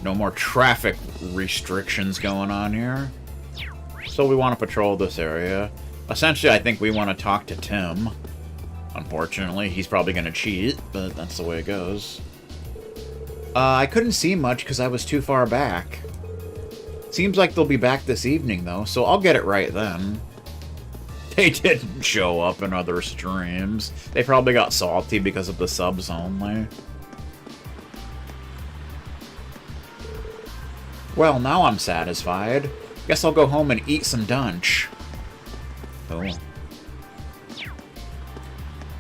No more traffic restrictions going on here. So we want to patrol this area. Essentially, I think we want to talk to Tim. Unfortunately, he's probably going to cheat, but that's the way it goes. I couldn't see much because I was too far back. Seems like they'll be back this evening, though, so I'll get it right then. They didn't show up in other streams. They probably got salty because of the subs only. Well, now I'm satisfied. Guess I'll go home and eat some dunch. Oh.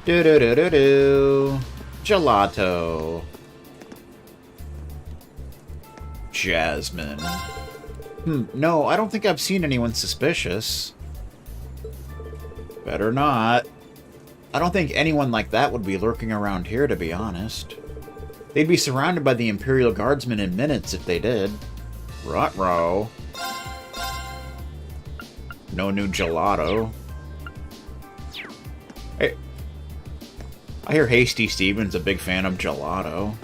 Do-do-do-do-do. Gelato. Jasmine. No, I don't think I've seen anyone suspicious. Better not. I don't think anyone like that would be lurking around here, to be honest. They'd be surrounded by the Imperial Guardsmen in minutes if they did. Ruh-roh. No new gelato. Hey, I hear Hasty Steven's a big fan of gelato.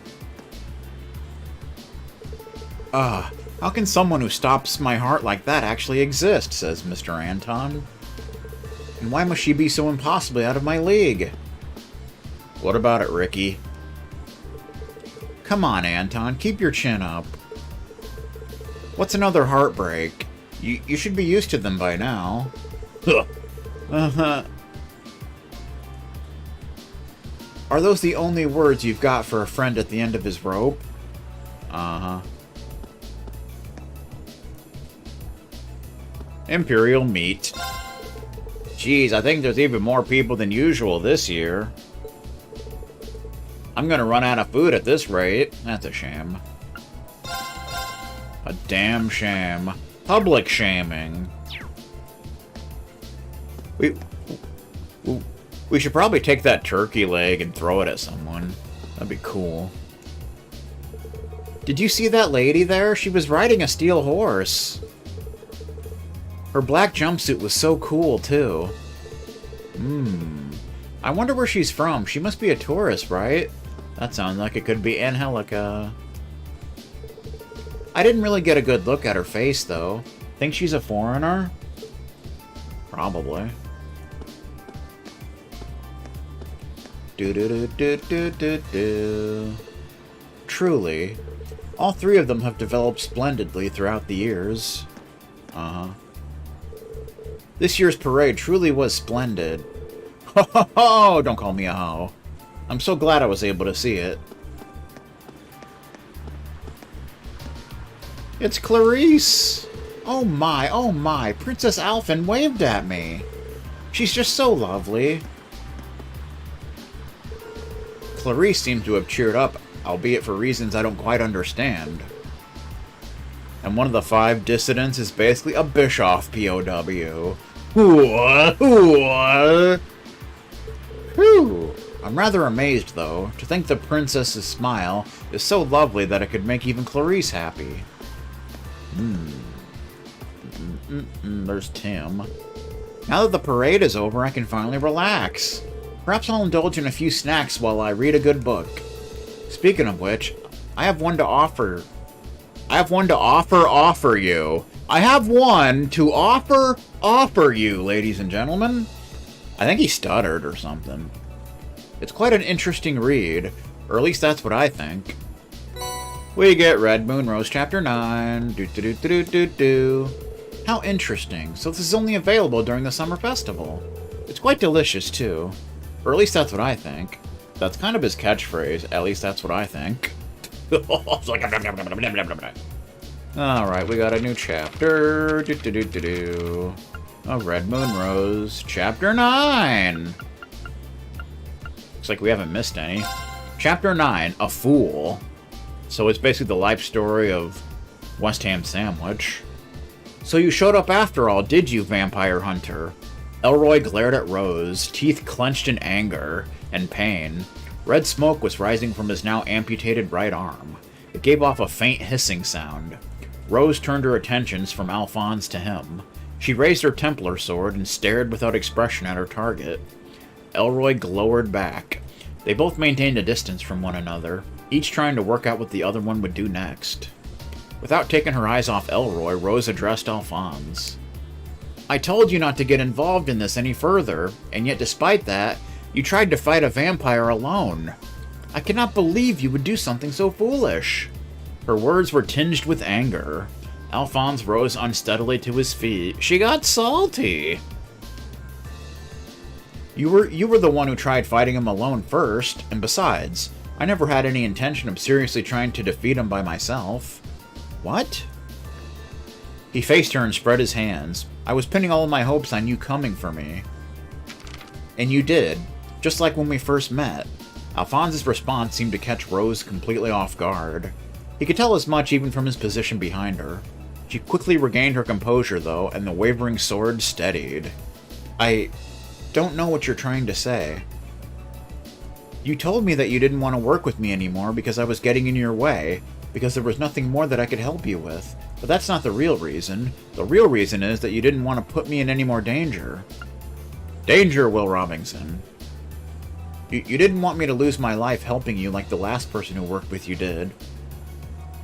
How can someone who stops my heart like that actually exist, says Mr. Anton. And why must she be so impossibly out of my league? What about it, Ricky? Come on, Anton, keep your chin up. What's another heartbreak? You should be used to them by now. Uh-huh. Are those the only words you've got for a friend at the end of his rope? Uh-huh. Imperial meat. Jeez, I think there's even more people than usual this year. I'm gonna run out of food at this rate. That's a shame. A damn shame. Public shaming. We should probably take that turkey leg and throw it at someone. That'd be cool. Did you see that lady there? She was riding a steel horse. Her black jumpsuit was so cool, too. I wonder where she's from. She must be a tourist, right? That sounds like it could be Angelica. I didn't really get a good look at her face, though. Think she's a foreigner? Probably. Do-do-do-do-do-do-do. Truly. All three of them have developed splendidly throughout the years. Uh-huh. This year's parade truly was splendid. Ho ho ho! Don't call me a hoe. I'm so glad I was able to see it. It's Clarice! Oh my, Princess Alphen waved at me. She's just so lovely. Clarice seemed to have cheered up, albeit for reasons I don't quite understand. And one of the 5 dissidents is basically a Bischoff POW. Whew. I'm rather amazed, though, to think the princess's smile is so lovely that it could make even Clarice happy. There's Tim. Now that the parade is over, I can finally relax. Perhaps I'll indulge in a few snacks while I read a good book. Speaking of which, I have one to offer you, ladies and gentlemen. I think he stuttered or something. It's quite an interesting read, or at least that's what I think. We get Red Moon Rose Chapter 9. Do-do-do-do-do-do. How interesting. So this is only available during the summer festival. It's quite delicious, too. Or at least that's what I think. That's kind of his catchphrase. At least that's what I think. Alright, we got a new chapter. Do-do-do-do-do. A Red Moon Rose. Chapter 9. Looks like we haven't missed any. Chapter 9. A Fool. So it's basically the life story of West Ham Sandwich. So you showed up after all, did you, Vampire Hunter? Elroy glared at Rose, teeth clenched in anger and pain. Red smoke was rising from his now amputated right arm. It gave off a faint hissing sound. Rose turned her attentions from Alphonse to him. She raised her Templar sword and stared without expression at her target. Elroy glowered back. They both maintained a distance from one another, each trying to work out what the other one would do next. Without taking her eyes off Elroy, Rose addressed Alphonse. I told you not to get involved in this any further, and yet despite that, you tried to fight a vampire alone. I cannot believe you would do something so foolish. Her words were tinged with anger. Alphonse rose unsteadily to his feet. She got salty. You were the one who tried fighting him alone first, and besides, I never had any intention of seriously trying to defeat him by myself. What? He faced her and spread his hands. I was pinning all of my hopes on you coming for me. And you did, just like when we first met. Alphonse's response seemed to catch Rose completely off guard. He could tell as much even from his position behind her. She quickly regained her composure, though, and the wavering sword steadied. I don't know what you're trying to say. You told me that you didn't want to work with me anymore because I was getting in your way, because there was nothing more that I could help you with. But that's not the real reason. The real reason is that you didn't want to put me in any more danger. Danger, Will Robinson. You didn't want me to lose my life helping you like the last person who worked with you did.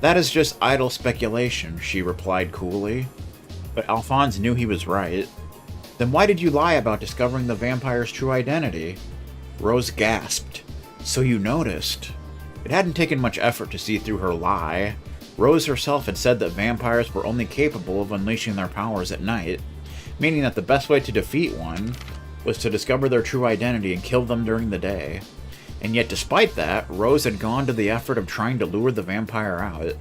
That is just idle speculation, she replied coolly. But Alphonse knew he was right. Then why did you lie about discovering the vampire's true identity? Rose gasped. So you noticed. It hadn't taken much effort to see through her lie. Rose herself had said that vampires were only capable of unleashing their powers at night, meaning that the best way to defeat one was to discover their true identity and kill them during the day. And yet despite that, Rose had gone to the effort of trying to lure the vampire out,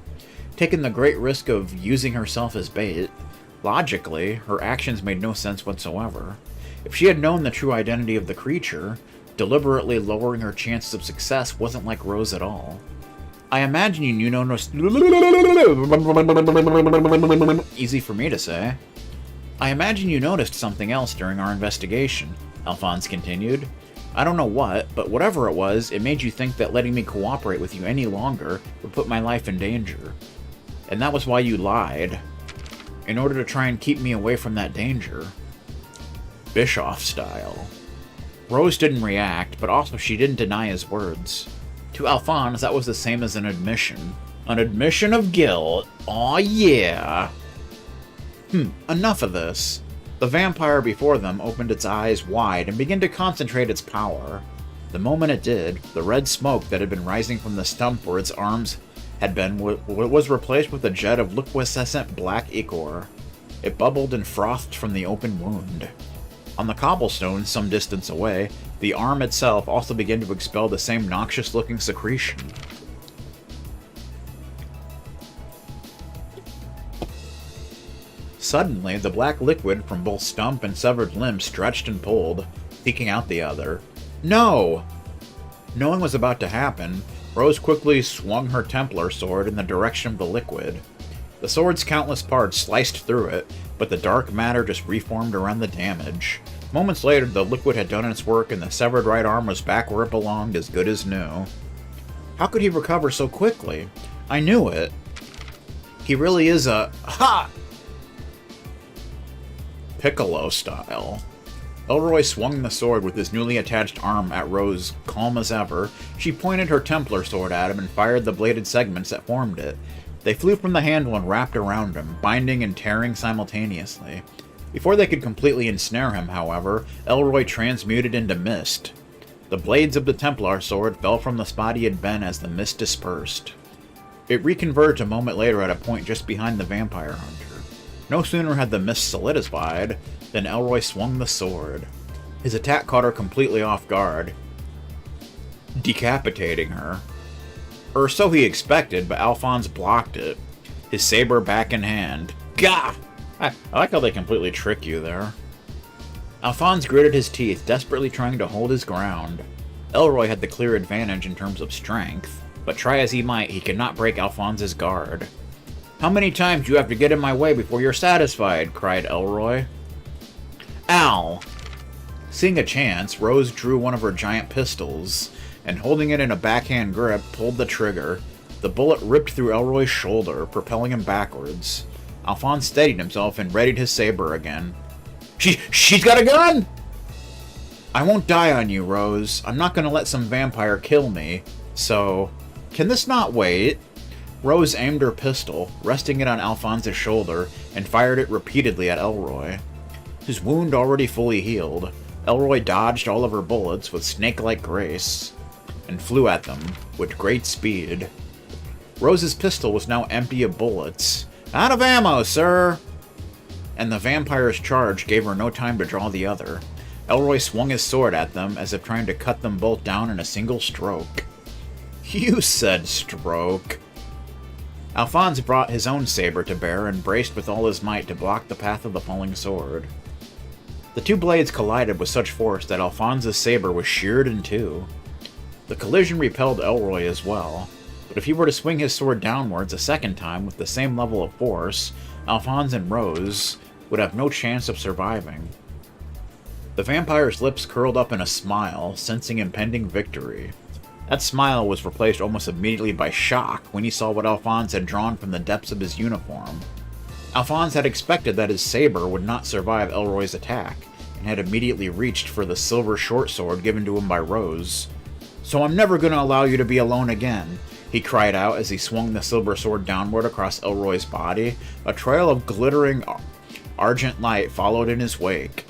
taking the great risk of using herself as bait. Logically, her actions made no sense whatsoever. If she had known the true identity of the creature, deliberately lowering her chances of success wasn't like Rose at all. I imagine you noticed... Easy for me to say. I imagine you noticed something else during our investigation, Alphonse continued. I don't know what, but whatever it was, it made you think that letting me cooperate with you any longer would put my life in danger. And that was why you lied. In order to try and keep me away from that danger. Bischoff style. Rose didn't react, but also she didn't deny his words. To Alphonse, that was the same as an admission. An admission of guilt. Aw, yeah. Enough of this. The vampire before them opened its eyes wide and began to concentrate its power. The moment it did, the red smoke that had been rising from the stump where its arms had been was replaced with a jet of liquescent black ichor. It bubbled and frothed from the open wound. On the cobblestones some distance away, the arm itself also began to expel the same noxious-looking secretion. Suddenly, the black liquid from both stump and severed limb stretched and pulled, seeking out the other. No! Knowing what was about to happen, Rose quickly swung her Templar sword in the direction of the liquid. The sword's countless parts sliced through it, but the dark matter just reformed around the damage. Moments later, the liquid had done its work and the severed right arm was back where it belonged, as good as new. How could he recover so quickly? I knew it. He really is a... Ha! Piccolo style. Elroy swung the sword with his newly attached arm at Rose, calm as ever. She pointed her Templar sword at him and fired the bladed segments that formed it. They flew from the handle and wrapped around him, binding and tearing simultaneously. Before they could completely ensnare him, however, Elroy transmuted into mist. The blades of the Templar sword fell from the spot he had been as the mist dispersed. It reconverged a moment later at a point just behind the vampire hunter. No sooner had the mist solidified than Elroy swung the sword. His attack caught her completely off guard, decapitating her. Or so he expected, but Alphonse blocked it, his saber back in hand. Gah! I like how they completely trick you there. Alphonse gritted his teeth, desperately trying to hold his ground. Elroy had the clear advantage in terms of strength, but try as he might, he could not break Alphonse's guard. How many times do you have to get in my way before you're satisfied? Cried Elroy. Ow! Seeing a chance, Rose drew one of her giant pistols, and holding it in a backhand grip, pulled the trigger. The bullet ripped through Elroy's shoulder, propelling him backwards. Alphonse steadied himself and readied his saber again. She's got a gun! I won't die on you, Rose. I'm not gonna let some vampire kill me. So, can this not wait? Rose aimed her pistol, resting it on Alphonse's shoulder, and fired it repeatedly at Elroy. His wound already fully healed, Elroy dodged all of her bullets with snake-like grace, and flew at them with great speed. Rose's pistol was now empty of bullets. "Out of ammo, sir!" And the vampire's charge gave her no time to draw the other. Elroy swung his sword at them as if trying to cut them both down in a single stroke. "You said stroke." Alphonse brought his own saber to bear and braced with all his might to block the path of the falling sword. The two blades collided with such force that Alphonse's saber was sheared in two. The collision repelled Elroy as well, but if he were to swing his sword downwards a second time with the same level of force, Alphonse and Rose would have no chance of surviving. The vampire's lips curled up in a smile, sensing impending victory. That smile was replaced almost immediately by shock when he saw what Alphonse had drawn from the depths of his uniform. Alphonse had expected that his saber would not survive Elroy's attack, and had immediately reached for the silver short sword given to him by Rose. "So I'm never going to allow you to be alone again," he cried out as he swung the silver sword downward across Elroy's body. A trail of glittering argent light followed in his wake.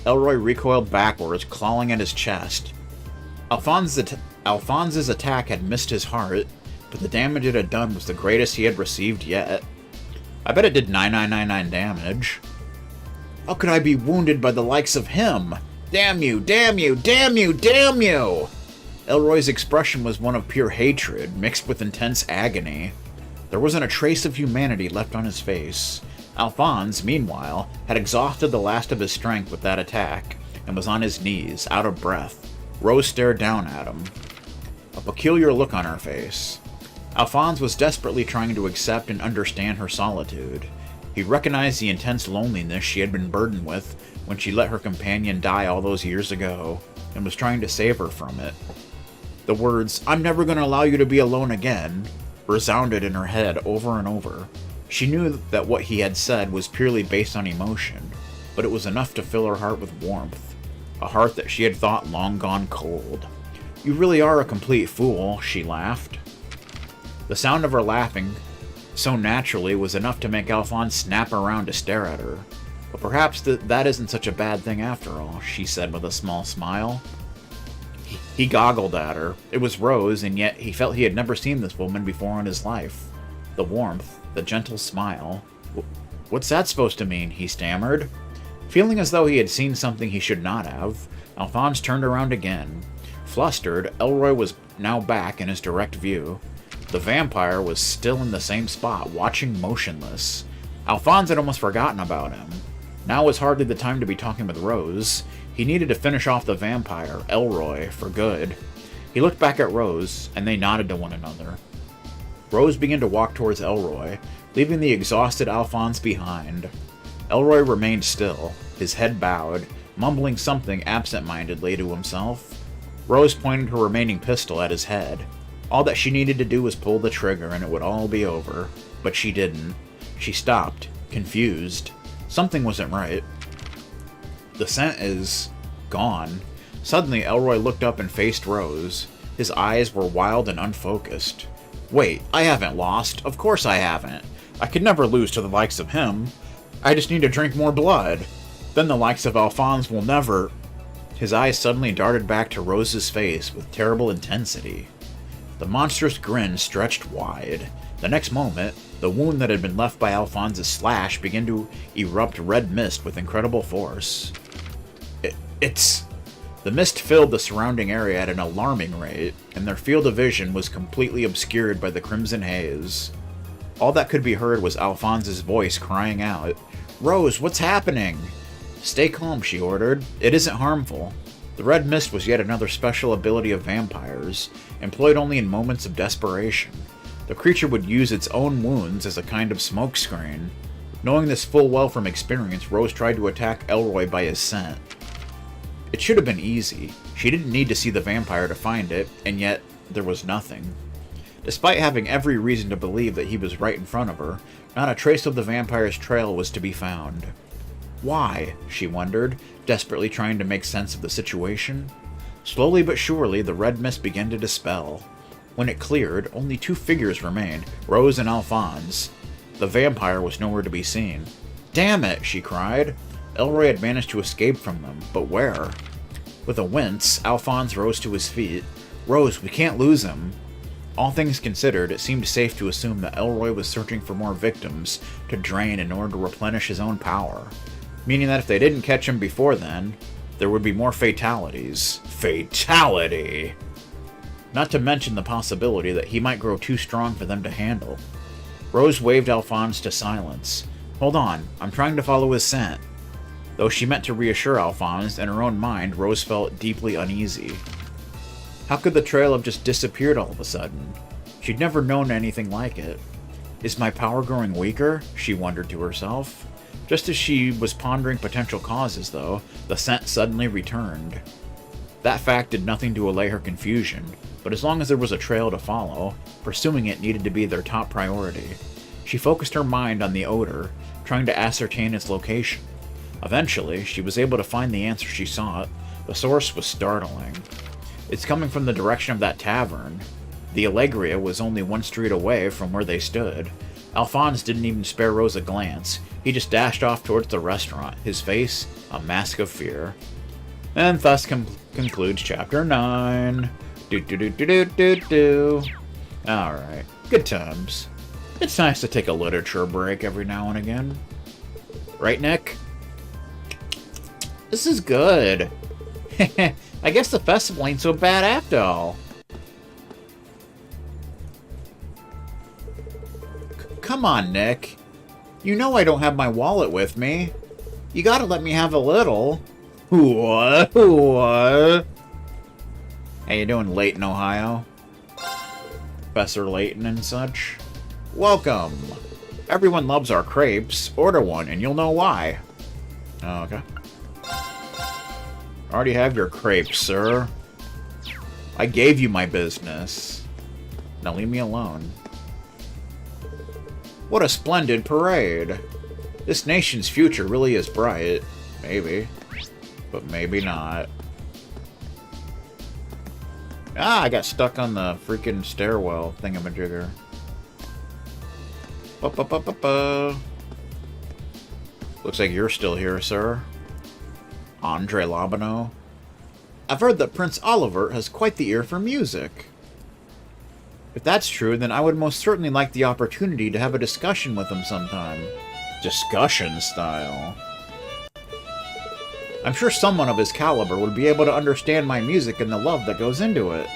Elroy recoiled backwards, clawing at his chest. Alphonse's attack had missed his heart, but the damage it had done was the greatest he had received yet. I bet it did 9999 damage. How could I be wounded by the likes of him? Damn you, damn you, damn you, damn you! Elroy's expression was one of pure hatred, mixed with intense agony. There wasn't a trace of humanity left on his face. Alphonse, meanwhile, had exhausted the last of his strength with that attack, and was on his knees, out of breath. Rose stared down at him, a peculiar look on her face. Alphonse was desperately trying to accept and understand her solitude. He recognized the intense loneliness she had been burdened with when she let her companion die all those years ago, and was trying to save her from it. The words, "I'm never going to allow you to be alone again," resounded in her head over and over. She knew that what he had said was purely based on emotion, but it was enough to fill her heart with warmth, a heart that she had thought long gone cold. "You really are a complete fool," she laughed. The sound of her laughing so naturally was enough to make Alphonse snap around to stare at her. "But perhaps that isn't such a bad thing after all," she said with a small smile. He goggled at her. It was Rose, and yet he felt he had never seen this woman before in his life. The warmth, the gentle smile. "What's that supposed to mean?" he stammered. Feeling as though he had seen something he should not have, Alphonse turned around again. Flustered, Elroy was now back in his direct view. The vampire was still in the same spot, watching motionless. Alphonse had almost forgotten about him. Now was hardly the time to be talking with Rose. He needed to finish off the vampire, Elroy, for good. He looked back at Rose, and they nodded to one another. Rose began to walk towards Elroy, leaving the exhausted Alphonse behind. Elroy remained still, his head bowed, mumbling something absent-mindedly to himself. Rose pointed her remaining pistol at his head. All that she needed to do was pull the trigger and it would all be over. But she didn't. She stopped, confused. Something wasn't right. The scent is gone. Suddenly, Elroy looked up and faced Rose. His eyes were wild and unfocused. "Wait, I haven't lost. Of course I haven't. I could never lose to the likes of him. I just need to drink more blood. Then the likes of Alphonse will never..." His eyes suddenly darted back to Rose's face with terrible intensity. The monstrous grin stretched wide. The next moment, the wound that had been left by Alphonse's slash began to erupt red mist with incredible force. It's... The mist filled the surrounding area at an alarming rate, and their field of vision was completely obscured by the crimson haze. All that could be heard was Alphonse's voice crying out, "Rose, what's happening?" "Stay calm," she ordered. "It isn't harmful." The red mist was yet another special ability of vampires, employed only in moments of desperation. The creature would use its own wounds as a kind of smokescreen. Knowing this full well from experience, Rose tried to attack Elroy by his scent. It should have been easy. She didn't need to see the vampire to find it, and yet there was nothing. Despite having every reason to believe that he was right in front of her, not a trace of the vampire's trail was to be found. Why? She wondered, desperately trying to make sense of the situation. Slowly but surely, the red mist began to dispel. When it cleared, only 2 figures remained, Rose and Alphonse. The vampire was nowhere to be seen. "Damn it!" she cried. Elroy had managed to escape from them, but where? With a wince, Alphonse rose to his feet. "Rose, we can't lose him." All things considered, it seemed safe to assume that Elroy was searching for more victims to drain in order to replenish his own power. Meaning that if they didn't catch him before then, there would be more fatalities. Fatality! Not to mention the possibility that he might grow too strong for them to handle. Rose waved Alphonse to silence. "Hold on, I'm trying to follow his scent." Though she meant to reassure Alphonse, in her own mind, Rose felt deeply uneasy. How could the trail have just disappeared all of a sudden? She'd never known anything like it. Is my power growing weaker? She wondered to herself. Just as she was pondering potential causes, though, the scent suddenly returned. That fact did nothing to allay her confusion, but as long as there was a trail to follow, pursuing it needed to be their top priority. She focused her mind on the odor, trying to ascertain its location. Eventually, she was able to find the answer she sought. The source was startling. It's coming from the direction of that tavern. The Allegria was only 1 street away from where they stood. Alphonse didn't even spare Rose a glance. He just dashed off towards the restaurant, his face a mask of fear. And thus concludes Chapter 9. Alright, good times. It's nice to take a literature break every now and again. Right, Nick? This is good. I guess the festival ain't so bad after all. Come on, Nick. You know I don't have my wallet with me. You gotta let me have a little. What? What? How you doing, Layton, Ohio? Professor Layton and such? Welcome. Everyone loves our crepes. Order one and you'll know why. Oh, okay. Already have your crepes, sir. I gave you my business. Now leave me alone. What a splendid parade. This nation's future really is bright. Maybe. But maybe not. Ah, I got stuck on the freaking stairwell thingamajigger. Ba-ba-ba-ba-ba. Looks like you're still here, sir. Andre Labano. I've heard that Prince Oliver has quite the ear for music. If that's true, then I would most certainly like the opportunity to have a discussion with him sometime. Discussion style. I'm sure someone of his caliber would be able to understand my music and the love that goes into it.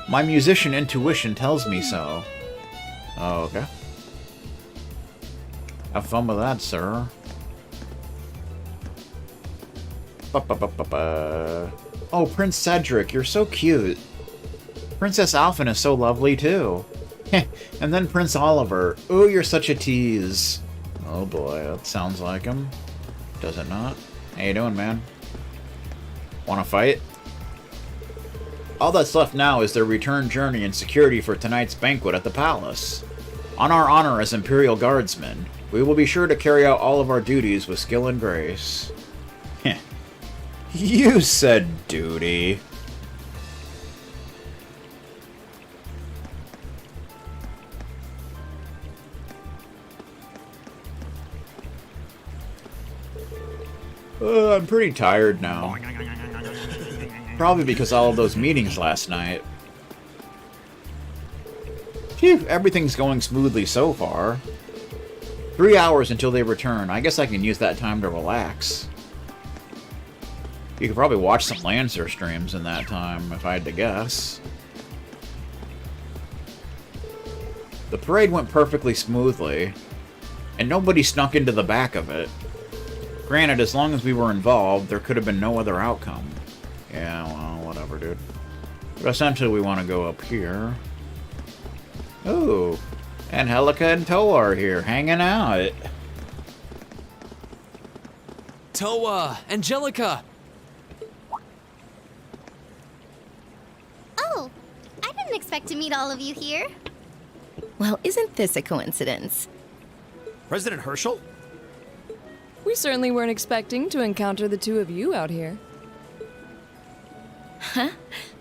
My musician intuition tells me so. Oh, okay. Have fun with that, sir. Ba-ba-ba-ba-ba. Oh, Prince Cedric, you're so cute. Princess Alphen is so lovely, too. And then Prince Oliver. Ooh, you're such a tease. Oh boy, that sounds like him. Does it not? How you doing, man? Wanna fight? All that's left now is their return journey and security for tonight's banquet at the palace. On our honor as Imperial Guardsmen, we will be sure to carry out all of our duties with skill and grace. Heh. You said duty. I'm pretty tired now. Probably because all of those meetings last night. Phew, everything's going smoothly so far. 3 hours until they return. I guess I can use that time to relax. You could probably watch some Lancer streams in that time, if I had to guess. The parade went perfectly smoothly, and nobody snuck into the back of it. Granted, as long as we were involved, there could have been no other outcome. Yeah, well, whatever, dude. But essentially, we want to go up here. Ooh, Angelica and Toa are here, hanging out. Toa! Angelica! Oh, I didn't expect to meet all of you here. Well, isn't this a coincidence? President Herschel? We certainly weren't expecting to encounter the two of you out here.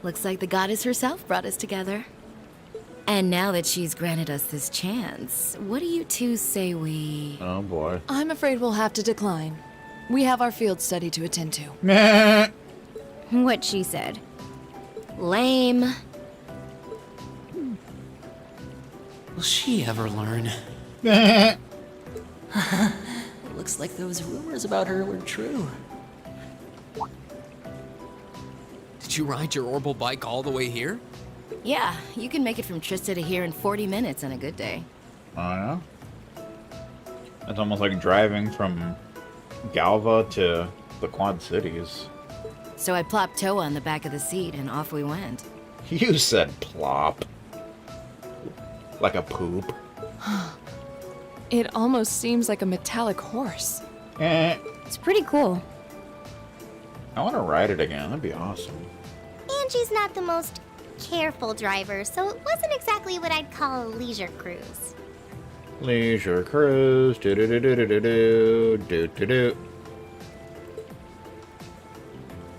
Looks like the goddess herself brought us together. And now that she's granted us this chance, what do you two say we... Oh boy. I'm afraid we'll have to decline. We have our field study to attend to. Meh. What she said. Lame. Will she ever learn? Meh. Looks like those rumors about her were true. Did you ride your orbital bike all the way here? Yeah, you can make it from Trista to here in 40 minutes on a good day. Oh yeah? It's almost like driving from Galva to the Quad Cities. So I plopped Toa on the back of the seat and off we went. You said plop. Like a poop. It almost seems like a metallic horse. Eh. It's pretty cool. I want to ride it again. That'd be awesome. Angie's not the most careful driver, so it wasn't exactly what I'd call a leisure cruise. Leisure cruise. Do do do do do do do do do.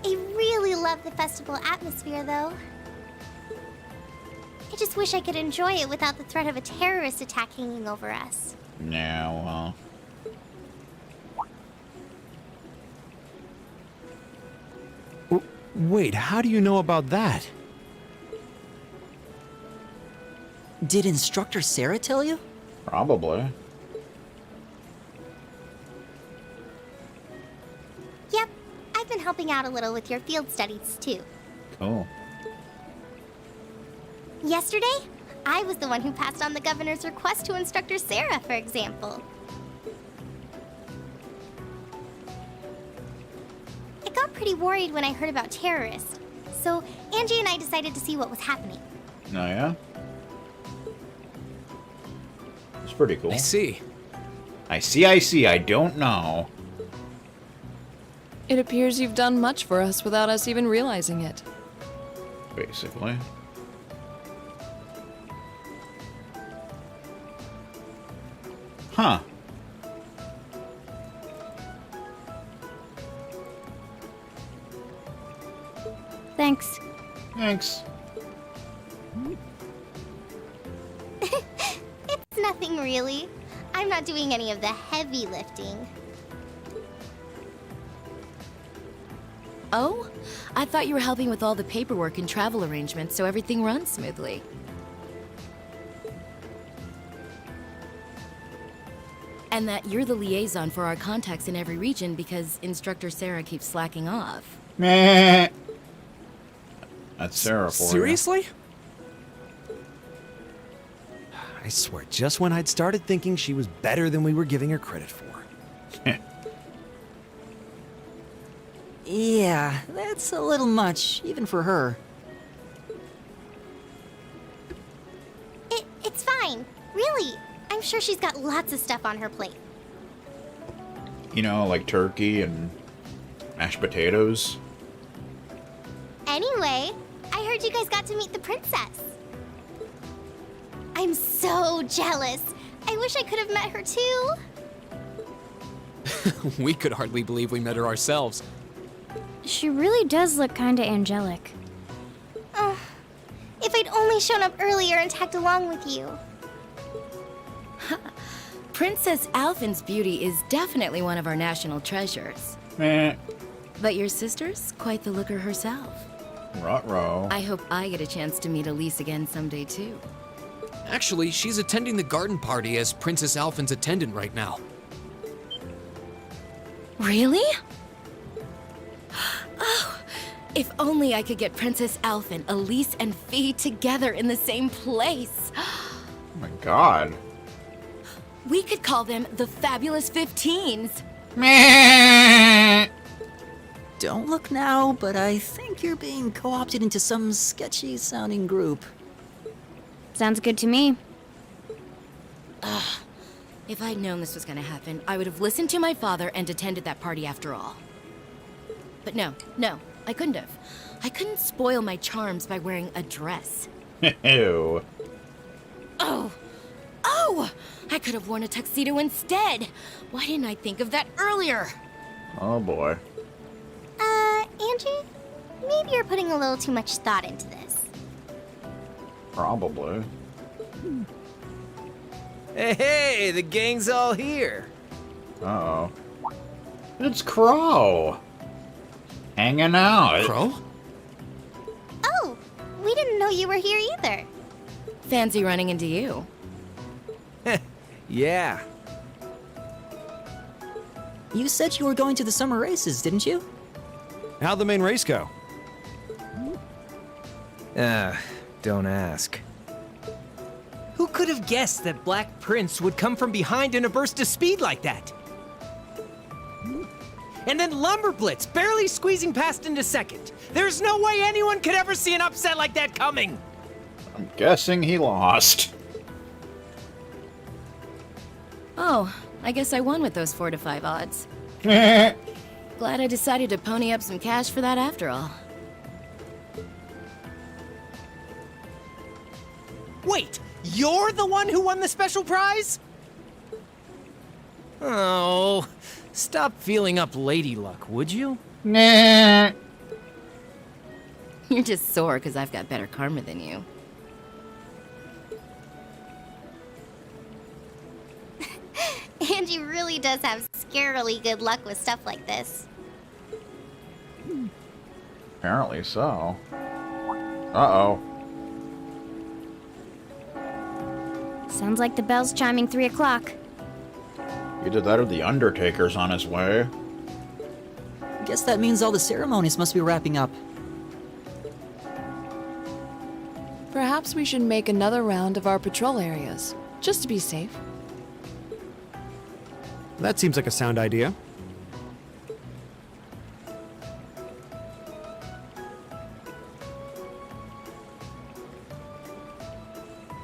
I really love the festival atmosphere, though. I just wish I could enjoy it without the threat of a terrorist attack hanging over us. Now, Wait, how do you know about that? Did Instructor Sarah tell you? probably. Yep, I've been helping out a little with your field studies, too. Cool. Yesterday, I was the one who passed on the governor's request to Instructor Sarah, for example. I got pretty worried when I heard about terrorists, so Angie and I decided to see what was happening. Oh yeah? It's pretty cool. I see. I see. I don't know. It appears you've done much for us without us even realizing it. Basically. Huh. Thanks. Thanks. It's nothing really. I'm not doing any of the heavy lifting. Oh? I thought you were helping with all the paperwork and travel arrangements so everything runs smoothly. And that you're the liaison for our contacts in every region because Instructor Sarah keeps slacking off. Meh. That's Sarah for you. Seriously? I swear, just when I'd started thinking she was better than we were giving her credit for. Yeah, that's a little much, even for her. It's fine. Really. I'm sure she's got lots of stuff on her plate. You know, like turkey and mashed potatoes. Anyway, I heard you guys got to meet the princess. I'm so jealous. I wish I could have met her too. We could hardly believe we met her ourselves. She really does look kinda angelic. If I'd only shown up earlier and tagged along with you. Princess Alphin's beauty is definitely one of our national treasures. Meh. But your sister's quite the looker herself. Ruh-roh. I hope I get a chance to meet Elise again someday too. Actually, she's attending the garden party as Princess Alphin's attendant right now. Really? Oh, if only I could get Princess Alphin, Elise, and Fee together in the same place. Oh my god. We could call them the Fabulous 15s. Meh. Don't look now, but I think you're being co-opted into some sketchy-sounding group. Sounds good to me. If I'd known this was gonna happen, I would have listened to my father and attended that party after all. But no, I couldn't have. I couldn't spoil my charms by wearing a dress. Ew. Oh! I could have worn a tuxedo instead. Why didn't I think of that earlier? Oh boy. Angie? maybe you're putting a little too much thought into this. Probably. Hey, the gang's all here. Uh-oh. It's Crow. Hanging out. Crow? Oh, we didn't know you were here either. Fancy running into you. Yeah. You said you were going to the summer races, didn't you? How'd the main race go? Don't ask. Who could have guessed that Black Prince would come from behind in a burst of speed like that? And then Lumberblitz barely squeezing past into second. There's no way anyone could ever see an upset like that coming. I'm guessing he lost. Oh, I guess I won with those 4 to 5 odds. Glad I decided to pony up some cash for that after all. Wait, you're the one who won the special prize? Oh, stop feeling up lady luck, would you? Nah. You're just sore because I've got better karma than you. Angie really does have scarily good luck with stuff like this. Apparently so. Uh-oh. Sounds like the bell's chiming 3 o'clock. Either that or the Undertaker's on his way. Guess that means all the ceremonies must be wrapping up. Perhaps we should make another round of our patrol areas, just to be safe. That seems like a sound idea.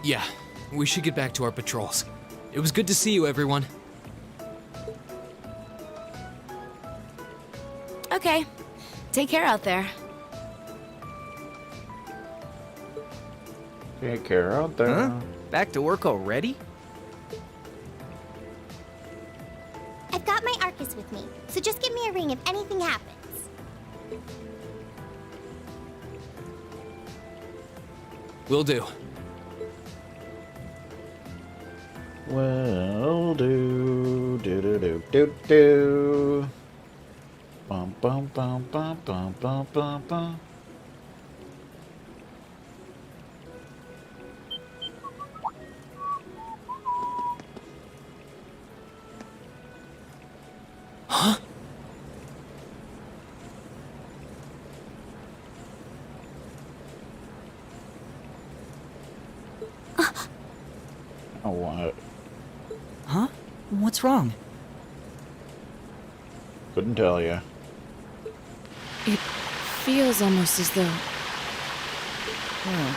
Yeah, we should get back to our patrols. It was good to see you, everyone. Okay, take care out there. Take care out there. Huh? Back to work already? I've got my Arcus with me, so just give me a ring if anything happens. Will do. Well, do. Bum, bum, bum, bum, bum, bum, bum, bum. Huh? Oh, what? Huh? What's wrong? Couldn't tell you. It feels almost as though... Well,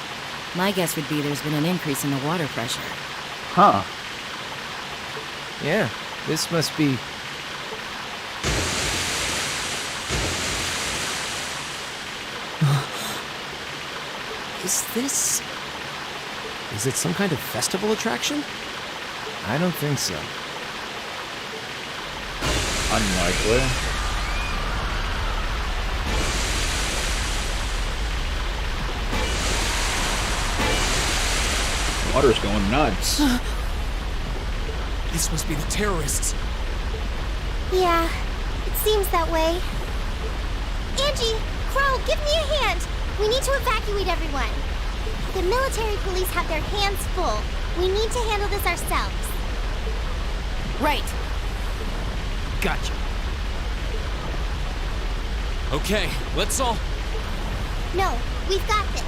my guess would be there's been an increase in the water pressure. Huh. Yeah, this must be... Is this... Is it some kind of festival attraction? I don't think so. Unlikely. Water's going nuts. This must be the terrorists. Yeah, it seems that way. Angie, Crow, give me a hand. We need to evacuate everyone. The military police have their hands full. We need to handle this ourselves. Right. Gotcha. Okay, let's all... No, we've got this.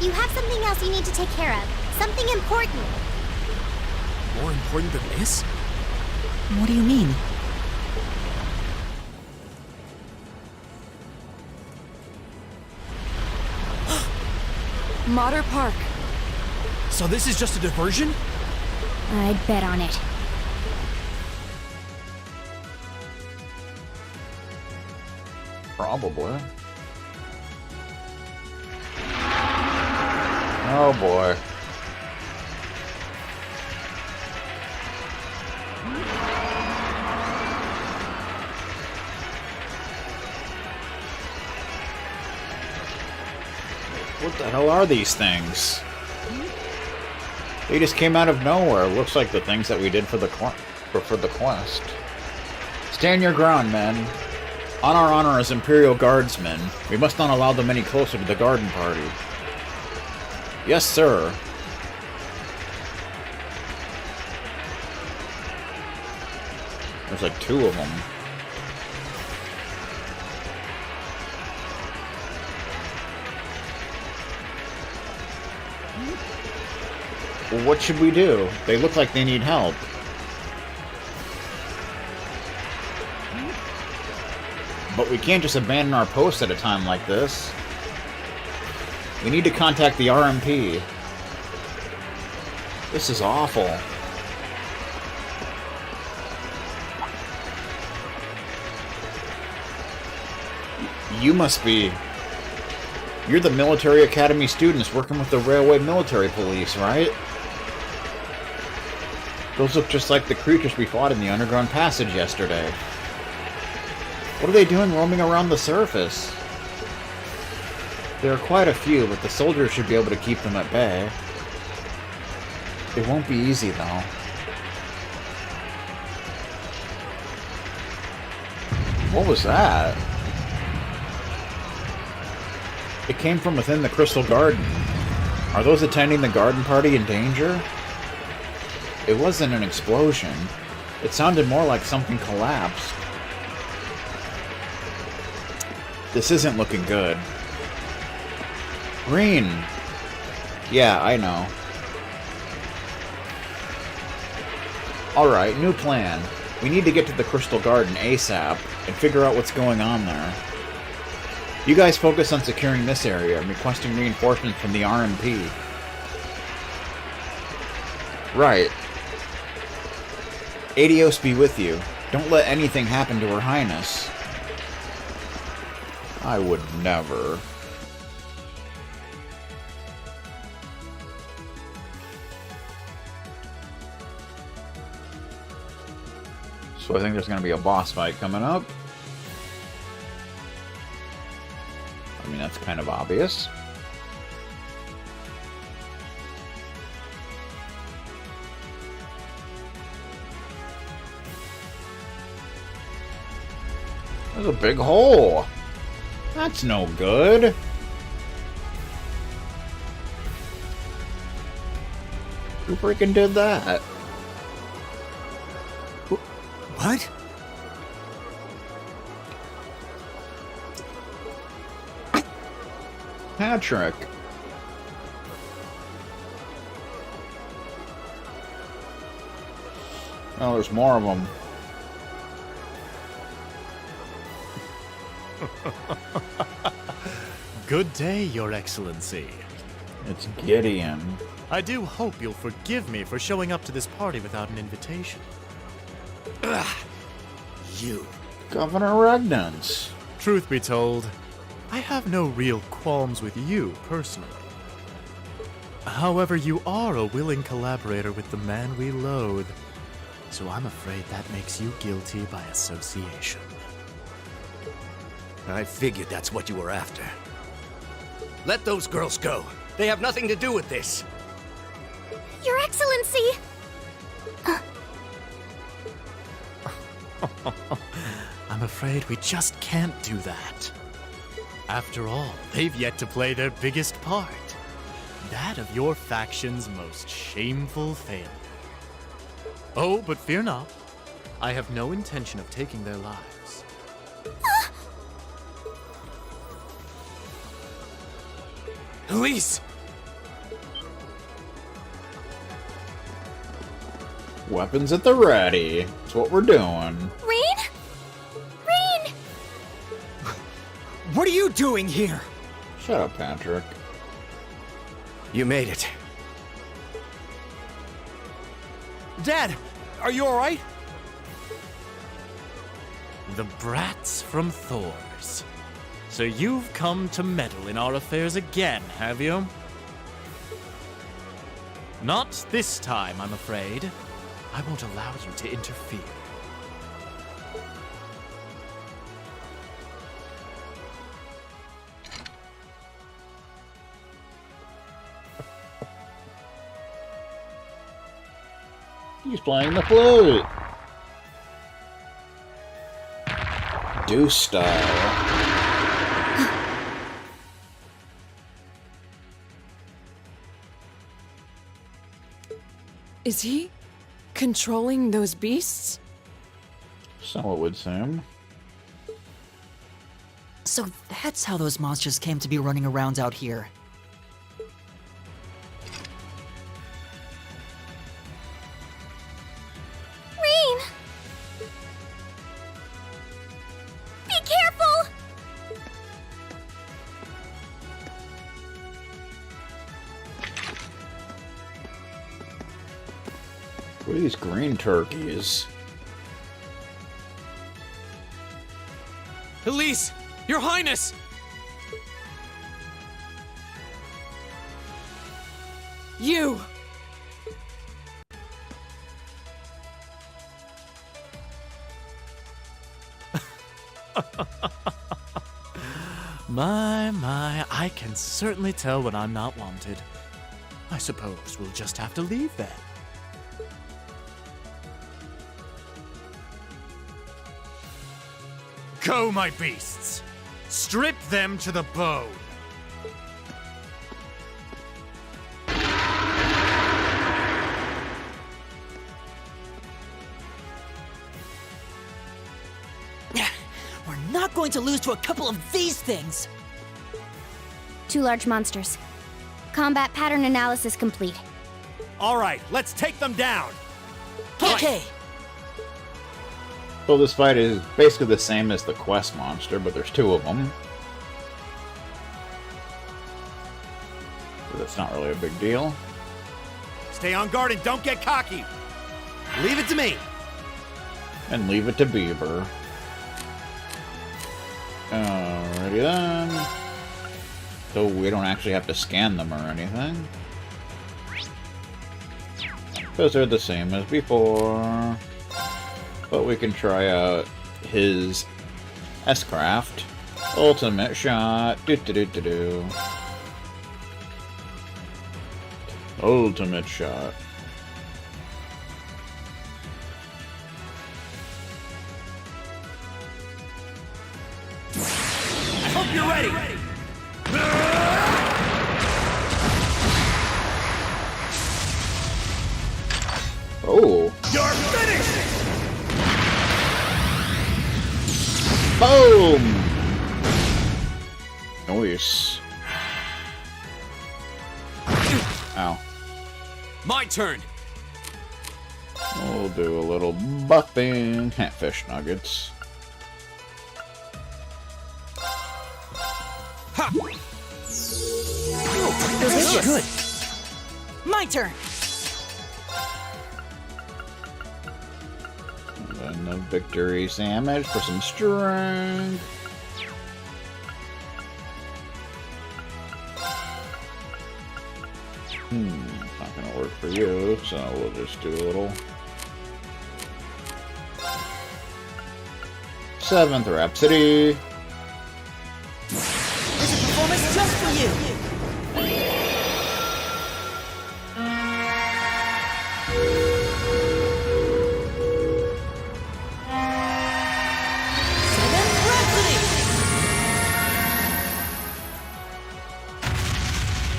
You have something else you need to take care of. Something important. More important than this? What do you mean? Motter Park. So this is just a diversion? I'd bet on it. Probably. Oh boy. What the hell are these things? They just came out of nowhere. Looks like the things that we did for the quest. Stand your ground, men. On our honor as Imperial Guardsmen, we must not allow them any closer to the garden party. Yes, sir. There's like 2 of them. Well, what should we do? They look like they need help. But we can't just abandon our post at a time like this. We need to contact the RMP. This is awful. You must be... You're the military academy students working with the railway military police, right? Those look just like the creatures we fought in the underground passage yesterday. What are they doing roaming around the surface? There are quite a few, but the soldiers should be able to keep them at bay. It won't be easy, though. What was that? It came from within the Crystal Garden. Are those attending the garden party in danger? It wasn't an explosion. It sounded more like something collapsed. This isn't looking good. Green! Yeah, I know. Alright, new plan. We need to get to the Crystal Garden ASAP and figure out what's going on there. You guys focus on securing this area and requesting reinforcements from the RMP. Right. Adios be with you. Don't let anything happen to Her Highness. I would never. So I think there's going to be a boss fight coming up. I mean, that's kind of obvious. There's a big hole. That's no good. Who freaking did that? What? Patrick. Oh, there's more of them. Good day, Your Excellency. It's Gideon. I do hope you'll forgive me for showing up to this party without an invitation. Ugh. You. Governor Regnance. Truth be told, I have no real qualms with you, personally. However, you are a willing collaborator with the man we loathe, so I'm afraid that makes you guilty by association. I figured that's what you were after. Let those girls go. They have nothing to do with this. Your Excellency! I'm afraid we just can't do that. After all, they've yet to play their biggest part. That of your faction's most shameful failure. Oh, but fear not. I have no intention of taking their lives. Elise! Weapons at the ready. That's what we're doing. Rain? Rain! What are you doing here? Shut up, Patrick. You made it. Dad, are you alright? The brats from Thor's. So you've come to meddle in our affairs again, have you? Not this time, I'm afraid. I won't allow you to interfere. He's playing the flute. Deuce style. Is he controlling those beasts? So it would seem. So that's how those monsters came to be running around out here. Rain! Be careful! What are these green turkeys? Elise! Your Highness! You! My, I can certainly tell when I'm not wanted. I suppose we'll just have to leave then. Go, my beasts! Strip them to the bone! We're not going to lose to a couple of these things! 2 large monsters. Combat pattern analysis complete. All right, let's take them down. Okay! So this fight is basically the same as the quest monster, but there's 2 of them. So that's not really a big deal. Stay on guard and don't get cocky. Leave it to me. And leave it to Beaver. Alrighty then. So we don't actually have to scan them or anything. Because they're the same as before. But we can try out his S-Craft. Ultimate shot. Do-do-do-do-do. Ultimate shot. I hope you're ready. Oh. You're finished. Boom! Nice. Ow. My turn! We'll do a little buffing. Fish nuggets. Ha! Delicious! Good! My turn! And then the victory sandwich for some strength. Not gonna work for you, so we'll just do a little 7th Rhapsody. This is a performance just for you!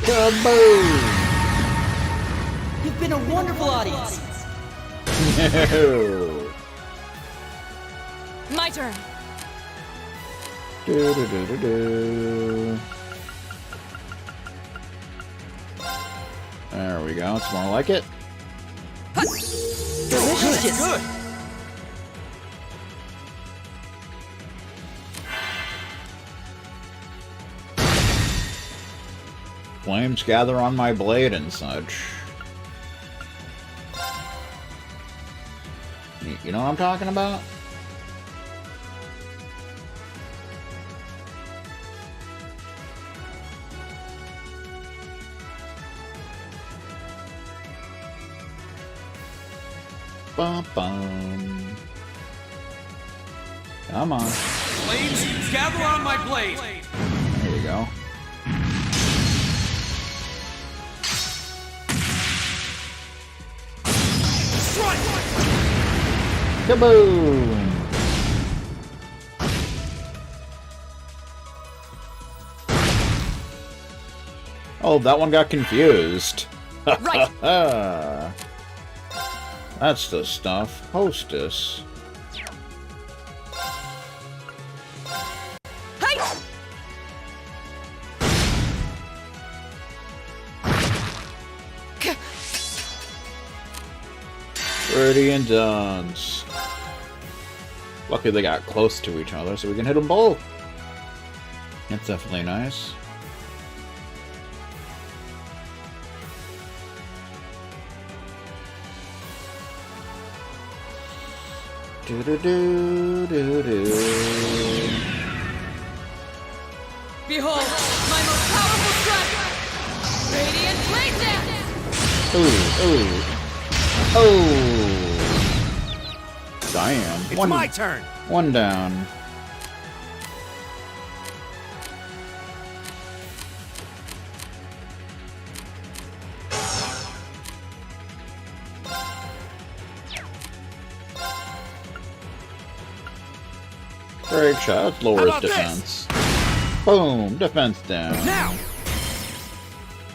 Kaboom! You've been a wonderful audience! No! My turn! Do-do-do-do-do. There we go, it's more like it. Delicious! Good! Flames gather on my blade and such. You know what I'm talking about? Bum bum. Come on. Flames, gather on my blade! There you go. Strike! Kaboom! Oh, that one got confused. Right. That's the stuff. Hostess. Hey! Ready and dance. Luckily they got close to each other, so we can hit them both. That's definitely nice. Do do do do do. Behold, my most powerful strike! Radiant Blade Dance! Ooh, ooh. Oh! Damn. It's my turn! One down. Break shot lowers defense. Boom! Defense down. Now!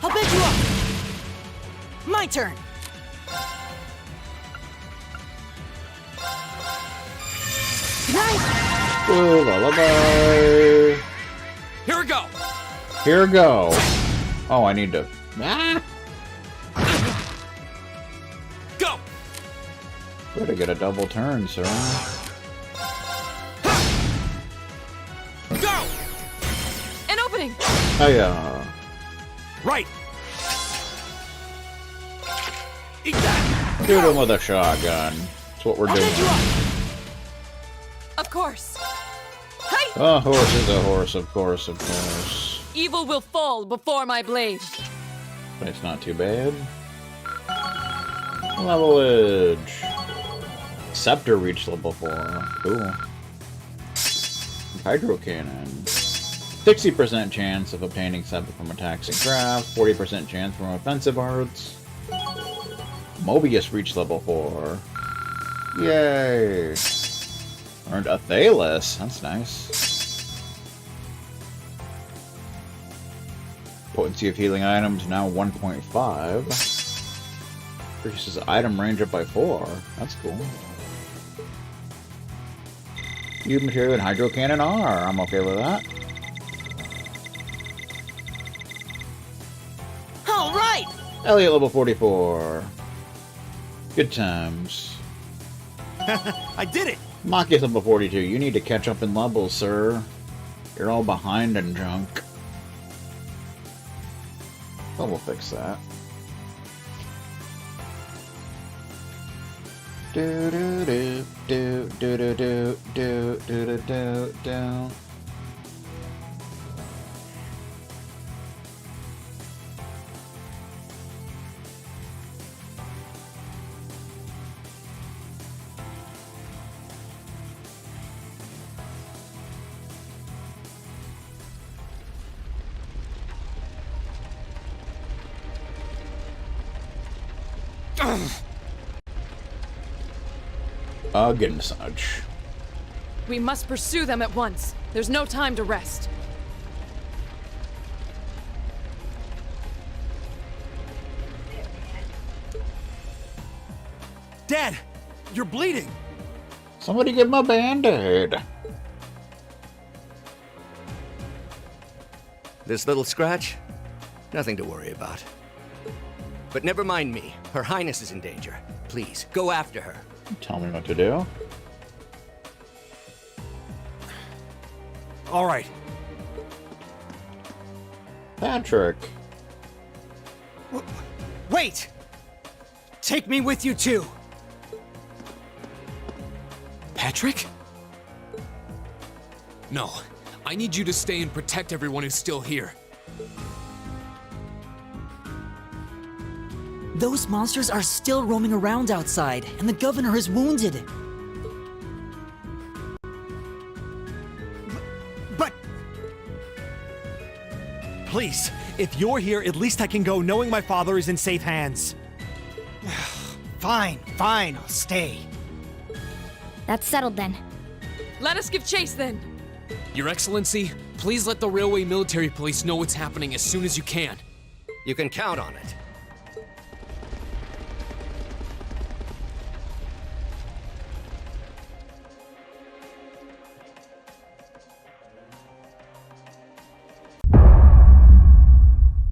I'll bend you up! My turn! Nice! Ooh, lullaby. Here we go. Here we go. Oh, I need to. Ah! Go. Better get a double turn, sir. Go. An opening! Oh yeah. Right! Eat that. Shoot him with a shotgun. That's what we're doing. Of course. A horse is a horse, of course, of course. Evil will fall before my blade. But it's not too bad. Levelage. Scepter reached level 4. Cool. Hydro Cannon. 60% chance of obtaining Scepter from attacks and craft. 40% chance from offensive arts. Mobius reached level 4. Yay! Earned a Thalos. That's nice. Potency of healing items now 1.5. Increases item range up by 4. That's cool. Cube material and Hydro Cannon R. I'm okay with that. Alright! Elliot level 44. Good times. I did it! Maki's level 42. You need to catch up in levels, sir. You're all behind in junk. But we'll fix that. Do do do do do do do do do do do. Again, such. We must pursue them at once. There's no time to rest. Dad! You're bleeding! Somebody give him a band-aid. This little scratch? Nothing to worry about. But never mind me. Her Highness is in danger. Please, go after her. Tell me what to do. All right. Patrick. Wait! Take me with you too! Patrick? No. I need you to stay and protect everyone who's still here. Those monsters are still roaming around outside, and the governor is wounded. But... Please, if you're here, at least I can go knowing my father is in safe hands. Fine, I'll stay. That's settled then. Let us give chase then. Your Excellency, please let the Railway Military Police know what's happening as soon as you can. You can count on it.